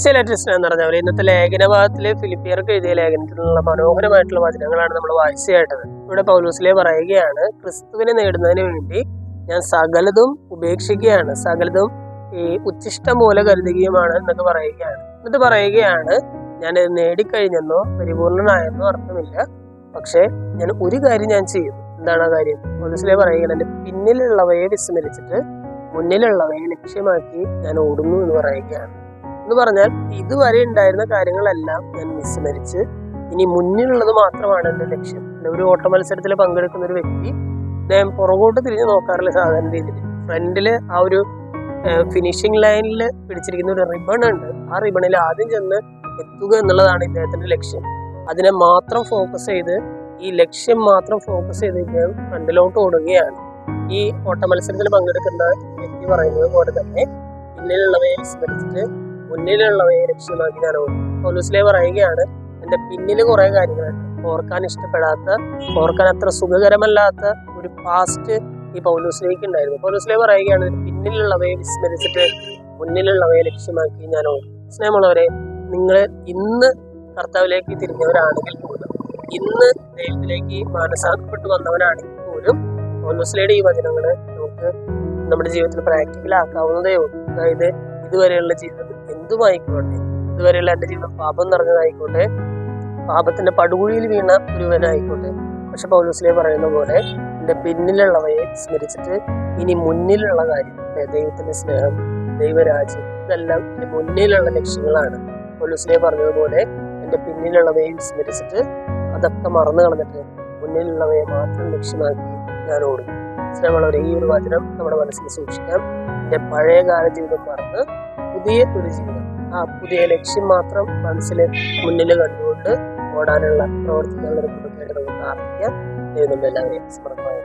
സിലറ്റിസ്റ്റ് എന്ന് പറഞ്ഞ പോലെ ഇന്നത്തെ ലേഖന ഭാഗത്തിലെ ഫിലിപ്പിയർക്ക് എഴുതിയ ലേഖനത്തിലുള്ള മനോഹരമായിട്ടുള്ള വചനങ്ങളാണ് നമ്മൾ വായിച്ചു കേട്ടത്. ഇവിടെ പൗലോസിലെ പറയുകയാണ്, ക്രിസ്തുവിനെ നേടുന്നതിന് വേണ്ടി ഞാൻ സകലതും ഉപേക്ഷിക്കുകയാണ്, സകലതും ഈ ഉച്ഛിഷ്ടം പോലെ കരുതുകയുമാണ് എന്നൊക്കെ പറയുകയാണ്. എന്നിട്ട് പറയുകയാണ്, ഞാൻ നേടിക്കഴിഞ്ഞെന്നോ പരിപൂർണനായെന്നോ അർത്ഥമില്ല, പക്ഷെ ഞാൻ ഒരു കാര്യം ഞാൻ ചെയ്യും. എന്താണ് ആ കാര്യം? പൗലോസിലെ പറയുകയാണ്, എൻ്റെ പിന്നിലുള്ളവയെ വിസ്മരിച്ചിട്ട് മുന്നിലുള്ളവയെ ലക്ഷ്യമാക്കി ഞാൻ ഓടുന്നു എന്ന് പറയുകയാണ്. എന്ന് പറഞ്ഞാൽ ഇതുവരെ ഉണ്ടായിരുന്ന കാര്യങ്ങളെല്ലാം ഞാൻ വിസ്മരിച്ച് ഇനി മുന്നിലുള്ളത് മാത്രമാണ് എൻ്റെ ലക്ഷ്യം. ഒരു ഓട്ട മത്സരത്തിൽ പങ്കെടുക്കുന്ന ഒരു വ്യക്തി അദ്ദേഹം പുറകോട്ട് തിരിഞ്ഞ് നോക്കാറില്ല സാധാരണ രീതിയിൽ. ഫ്രണ്ടില് ആ ഒരു ഫിനിഷിംഗ് ലൈനിൽ പിടിച്ചിരിക്കുന്ന ഒരു റിബൺ ഉണ്ട്. ആ റിബണിൽ ആദ്യം ചെന്ന് എത്തുക എന്നുള്ളതാണ് ഇദ്ദേഹത്തിന്റെ ലക്ഷ്യം. അതിനെ മാത്രം ഫോക്കസ് ചെയ്ത്, ഈ ലക്ഷ്യം മാത്രം ഫോക്കസ് ചെയ്ത് ഇദ്ദേഹം ഫ്രണ്ടിലോട്ട് ഓടുകയാണ്. ഈ ഓട്ട മത്സരത്തിൽ പങ്കെടുക്കുന്ന വ്യക്തി പറയുന്നത് പോലെ തന്നെ പിന്നിലുള്ളവയെ വിസ്മരിച്ചിട്ട് മുന്നിലുള്ളവയെ ലക്ഷ്യമാക്കി ഞാൻ ഓടും. പൗലോസിലെ പറയുകയാണ്, എൻ്റെ പിന്നിൽ കുറെ കാര്യങ്ങളുണ്ട്. ഓർക്കാൻ ഇഷ്ടപ്പെടാത്ത, ഓർക്കാൻ അത്ര സുഖകരമല്ലാത്ത ഒരു പാസ്റ്റ് ഈ പൗലോസിലേക്ക് ഉണ്ടായിരുന്നു. പൗലോസിലെ പറയുകയാണ്, പിന്നിലുള്ളവയെ വിസ്മരിച്ചിട്ട് മുന്നിലുള്ളവയെ ലക്ഷ്യമാക്കി ഞാൻ ഓടും. സ്നേഹമുള്ളവരെ, നിങ്ങൾ ഇന്ന് കർത്താവിലേക്ക് തിരിഞ്ഞവരാണെങ്കിൽ പോലും, ഇന്ന് ദൈവത്തിലേക്ക് മാനസാന്തരപ്പെട്ടു വന്നവരാണെങ്കിൽ പോലും, പൗലോസിലയുടെ ഈ വചനങ്ങൾ നമുക്ക് നമ്മുടെ ജീവിതത്തിൽ പ്രാക്ടിക്കലാക്കാവുന്നതേ ഉള്ളൂ. അതായത് ഇതുവരെയുള്ള ജീവിതം എന്തുമായിക്കോട്ടെ, ഇതുവരെയുള്ള എൻ്റെ ജീവിതം പാപം നിറഞ്ഞതായിക്കോട്ടെ, പാപത്തിന്റെ പടുകുഴിയിൽ വീണ ഒരുവനായിക്കോട്ടെ, പക്ഷെ പൗലോസിലെ പറയുന്ന പോലെ എൻ്റെ പിന്നിലുള്ളവയെ സ്മരിച്ചിട്ട് ഇനി മുന്നിലുള്ള കാര്യം, ദൈവത്തിന്റെ സ്നേഹം, ദൈവരാജ്യം, ഇതെല്ലാം എൻ്റെ മുന്നിലുള്ള ലക്ഷ്യങ്ങളാണ്. പൗലോസിലെ പറഞ്ഞതുപോലെ എൻ്റെ പിന്നിലുള്ളവയെ സ്മരിച്ചിട്ട് അതൊക്കെ മറന്നു കളഞ്ഞിട്ട് മുന്നിലുള്ളവയെ മാത്രം ലക്ഷ്യമാക്കി ഞാൻ ഓടും. സ്നേഹമുള്ളവരെ, ഈ ഒരു വചനം നമ്മുടെ മനസ്സിൽ സൂക്ഷിക്കാം. എൻ്റെ പഴയകാല ജീവിതം മറന്ന് പുതിയ ഒരു ജീവിതം, ആ പുതിയ ലക്ഷ്യം മാത്രം മനസ്സിൽ മുന്നിൽ കണ്ടുകൊണ്ട് ഓടാനുള്ള പ്രവർത്തനങ്ങൾ കൊടുക്കേണ്ടത് പ്രാർത്ഥിക്കാം. ദൈവം എല്ലാവരെയും സമർപ്പണം.